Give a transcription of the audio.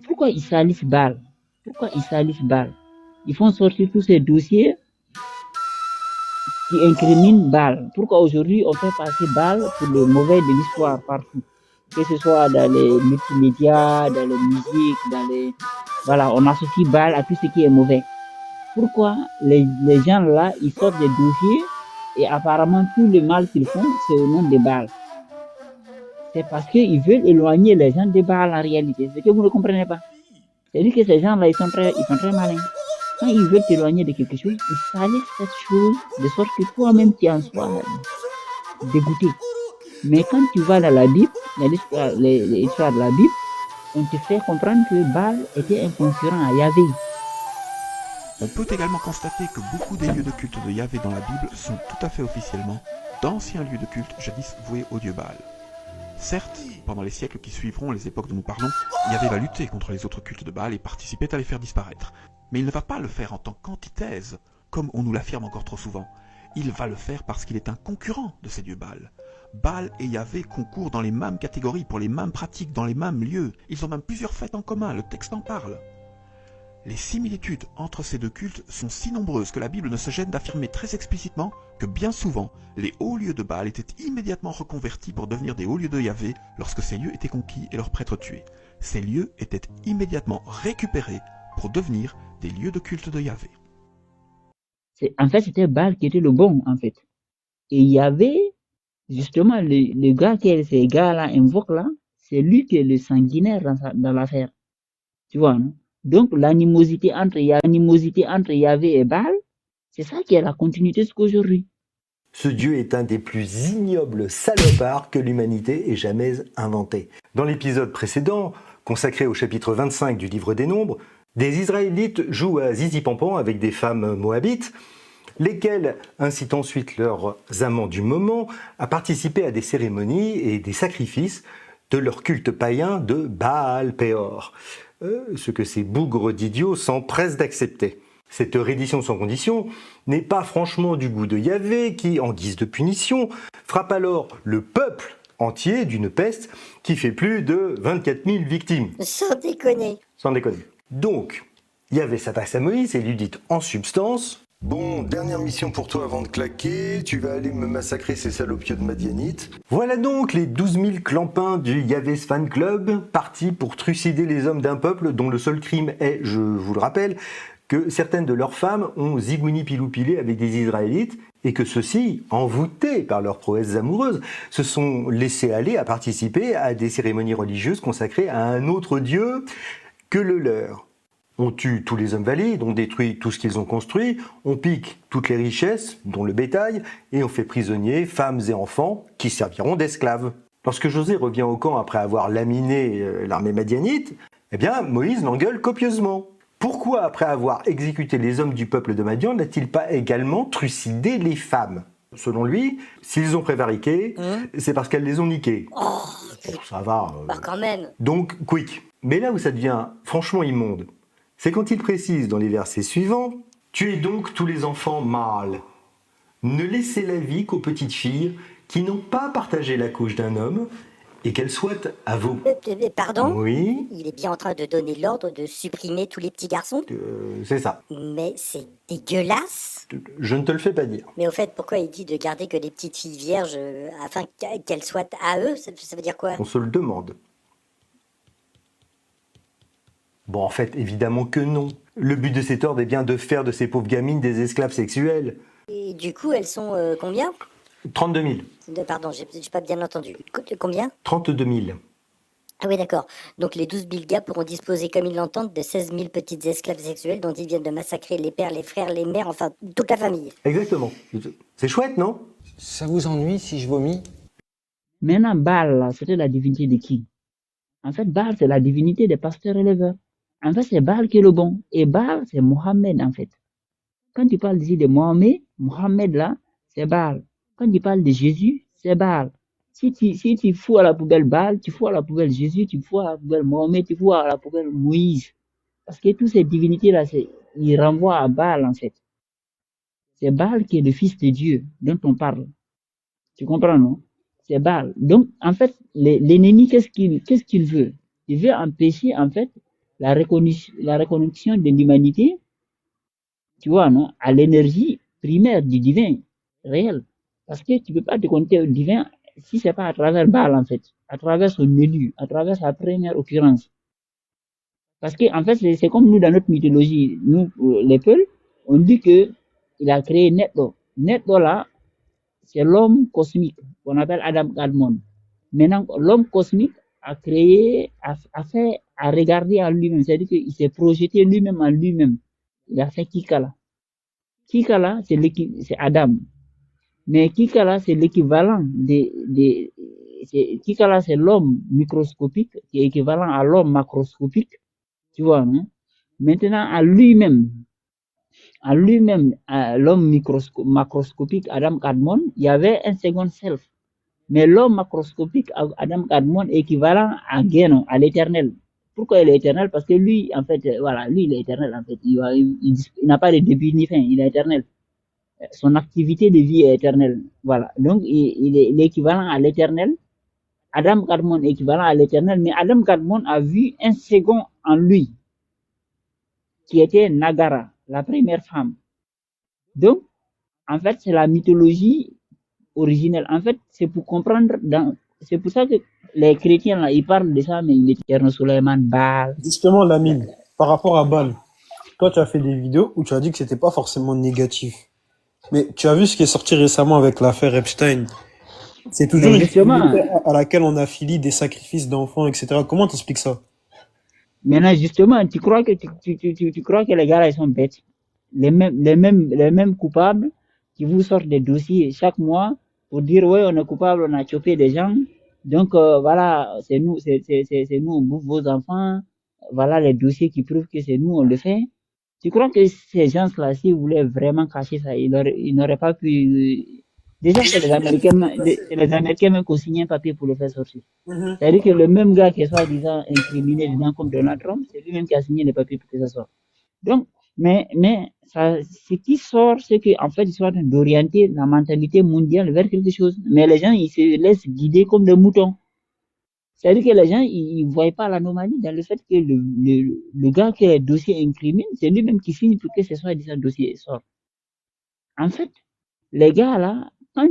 Pourquoi ils salissent Baal? Pourquoi ils salissent Baal? Ils font sortir tous ces dossiers qui incriminent Baal. Pourquoi aujourd'hui on fait passer Baal pour le mauvais de l'histoire partout? Que ce soit dans les multimédias, dans les musiques, dans les... Voilà, on associe Baal à tout ce qui est mauvais. Pourquoi les gens là, ils sortent des dossiers et apparemment tout le mal qu'ils font, c'est au nom de Baal. C'est parce qu'ils veulent éloigner les gens de Baal en réalité. C'est que vous ne comprenez pas. C'est-à-dire que ces gens-là, ils sont très malins. Quand ils veulent t'éloigner de quelque chose, ils salissent cette chose de sorte que toi-même tu en sois dégoûté. Mais quand tu vas dans la Bible, les histoires de la Bible, on te fait comprendre que Baal était un concurrent à Yahvé. On peut également constater que beaucoup des lieux de culte de Yahvé dans la Bible sont tout à fait officiellement d'anciens lieux de culte jadis voués au dieu Baal. Certes, pendant les siècles qui suivront les époques dont nous parlons, Yahvé va lutter contre les autres cultes de Baal et participer à les faire disparaître. Mais il ne va pas le faire en tant qu'antithèse, comme on nous l'affirme encore trop souvent. Il va le faire parce qu'il est un concurrent de ces dieux Baal. Baal et Yahvé concourent dans les mêmes catégories, pour les mêmes pratiques, dans les mêmes lieux. Ils ont même plusieurs fêtes en commun, le texte en parle. Les similitudes entre ces deux cultes sont si nombreuses que la Bible ne se gêne d'affirmer très explicitement que bien souvent, les hauts lieux de Baal étaient immédiatement reconvertis pour devenir des hauts lieux de Yahvé lorsque ces lieux étaient conquis et leurs prêtres tués. Ces lieux étaient immédiatement récupérés pour devenir des lieux de culte de Yahvé. En fait, c'était Baal qui était le bon, en fait. Et il y avait, justement, le gars que ces gars-là invoquent là, c'est lui qui est le sanguinaire dans l'affaire. Tu vois, non? Donc, l'animosité entre Yahvé et Baal, c'est ça qui est la continuité jusqu'aujourd'hui. Ce dieu est un des plus ignobles salopards que l'humanité ait jamais inventé. Dans l'épisode précédent, consacré au chapitre 25 du livre des Nombres, des Israélites jouent à Zizi Pampan avec des femmes moabites, lesquelles incitent ensuite leurs amants du moment à participer à des cérémonies et des sacrifices de leur culte païen de Baal Péor, ce que ces bougres d'idiots s'empressent d'accepter. Cette reddition sans condition n'est pas franchement du goût de Yahvé qui, en guise de punition, frappe alors le peuple entier d'une peste qui fait plus de 24 000 victimes. Sans déconner. Sans déconner. Donc, Yahvé s'attaque à Moïse et lui dit en substance: Bon, dernière mission pour toi avant de claquer, tu vas aller me massacrer ces salopieux de Madianites. Voilà donc les 12 000 clampins du Yahvé's Fan Club, partis pour trucider les hommes d'un peuple dont le seul crime est, je vous le rappelle, que certaines de leurs femmes ont zigouni piloupilé avec des Israélites et que ceux-ci, envoûtés par leurs prouesses amoureuses, se sont laissés aller à participer à des cérémonies religieuses consacrées à un autre dieu que le leur. On tue tous les hommes valides, on détruit tout ce qu'ils ont construit, on pique toutes les richesses, dont le bétail, et on fait prisonniers femmes et enfants qui serviront d'esclaves. Lorsque Josué revient au camp après avoir laminé l'armée madianite, eh bien Moïse l'engueule copieusement. Pourquoi, après avoir exécuté les hommes du peuple de Madian, n'a-t-il pas également trucidé les femmes? Selon lui, s'ils ont prévariqué, c'est parce qu'elles les ont niquées. Oh, ça va. Bah quand même. Donc, quick. Mais là où ça devient franchement immonde, c'est quand il précise dans les versets suivants: « Tuez donc tous les enfants mâles. Ne laissez la vie qu'aux petites filles qui n'ont pas partagé la couche d'un homme, et qu'elles soient à vous. » Pardon? Oui. Il est bien en train de donner l'ordre de supprimer tous les petits garçons? C'est ça. Mais c'est dégueulasse. Je ne te le fais pas dire. Mais au fait, pourquoi il dit de garder que les petites filles vierges afin qu'elles soient à eux? Ça veut dire quoi? On se le demande. Bon, en fait, évidemment que non. Le but de cet ordre est bien de faire de ces pauvres gamines des esclaves sexuels. Et du coup, elles sont combien? 32 000. Pardon, j'ai pas bien entendu. Combien? 32 000. Ah oui, d'accord. Donc les 12 000 gars pourront disposer, comme ils l'entendent, de 16 000 petites esclaves sexuelles dont ils viennent de massacrer les pères, les frères, les mères, enfin toute la famille. Exactement. C'est chouette, non? Ça vous ennuie si je vomis? Maintenant, Baal, là, c'était la divinité de qui? En fait, Baal, c'est la divinité des pasteurs éleveurs. En fait, c'est Baal qui est le bon. Et Baal, c'est Mohammed, en fait. Quand tu parles ici de Mohammed, là, c'est Baal. Quand tu parles de Jésus, c'est Baal. Si tu fous à la poubelle Baal, tu fous à la poubelle Jésus, tu fous à la poubelle Mohammed, tu fous à la poubelle Moïse. Parce que toutes ces divinités-là, ils renvoient à Baal, en fait. C'est Baal qui est le fils de Dieu dont on parle. Tu comprends, non? C'est Baal. Donc, en fait, l'ennemi, qu'est-ce qu'il veut? Il veut empêcher, en fait, la reconnexion de l'humanité, tu vois, non, à l'énergie primaire du divin réel. Parce que tu peux pas te connecter au divin si c'est pas à travers Baal, en fait, à travers son élu, à travers sa première occurrence. Parce que, en fait, c'est comme nous dans notre mythologie, nous, les Peuls, on dit que il a créé Netlo. Netlo là, c'est l'homme cosmique qu'on appelle Adam Kadmon. Maintenant, l'homme cosmique a créé, a regardé en lui-même, c'est-à-dire qu'il s'est projeté lui-même en lui-même. Il a fait Kikala. Kikala, c'est Adam. Mais Kikala, c'est l'équivalent Kikala, c'est l'homme microscopique qui est équivalent à l'homme macroscopique, tu vois, non? Maintenant, à lui-même, l'homme macroscopique, Adam Kadmon, il y avait un second self. Mais l'homme macroscopique, Adam Kadmon, est équivalent à Genon, à l'éternel. Pourquoi il est éternel? Parce que lui, en fait, voilà, lui, il est éternel, en fait. Il n'a pas de début ni fin, il est éternel. Son activité de vie est éternelle. Voilà. Donc, il est l'équivalent à l'éternel. Adam Kadmon est équivalent à l'éternel, mais Adam Kadmon a vu un second en lui, qui était Nagara, la première femme. Donc, en fait, c'est la mythologie originelle. En fait, c'est pour comprendre, c'est pour ça que les chrétiens, là, ils parlent de ça, mais il est éternel Suleiman, Baal. Justement, Lamine, par rapport à Bâle, toi, tu as fait des vidéos où tu as dit que c'était pas forcément négatif. Mais tu as vu ce qui est sorti récemment avec l'affaire Epstein. C'est toujours Mais une justement, communauté à laquelle on affilie des sacrifices d'enfants, etc. Comment t'expliques ça? maintenant, justement, tu crois que les gars, là, ils sont bêtes. Les mêmes coupables qui vous sortent des dossiers chaque mois pour dire, ouais, on est coupable, on a chopé des gens. Donc, voilà, c'est nous, c'est nous, on bouffe vos enfants. Voilà les dossiers qui prouvent que c'est nous, on le fait. Tu crois que ces gens-là, s'ils voulaient vraiment cacher ça, ils n'auraient pas pu. Déjà, c'est les Américains même qui ont signé un papier pour le faire sortir. C'est-à-dire que le même gars qui est soi-disant incriminé dedans comme Donald Trump, c'est lui-même qui a signé le papier pour que ça sorte. Donc, mais ce qui sort, c'est qu'en fait, ils sont en train d'orienter la mentalité mondiale vers quelque chose. Mais les gens, ils se laissent guider comme des moutons. C'est-à-dire que les gens, ils ne voient pas l'anomalie dans le fait que le gars qui a le dossier incriminé, c'est lui-même qui signe pour que ce soit dit un dossier sort. En fait, les gars là, quand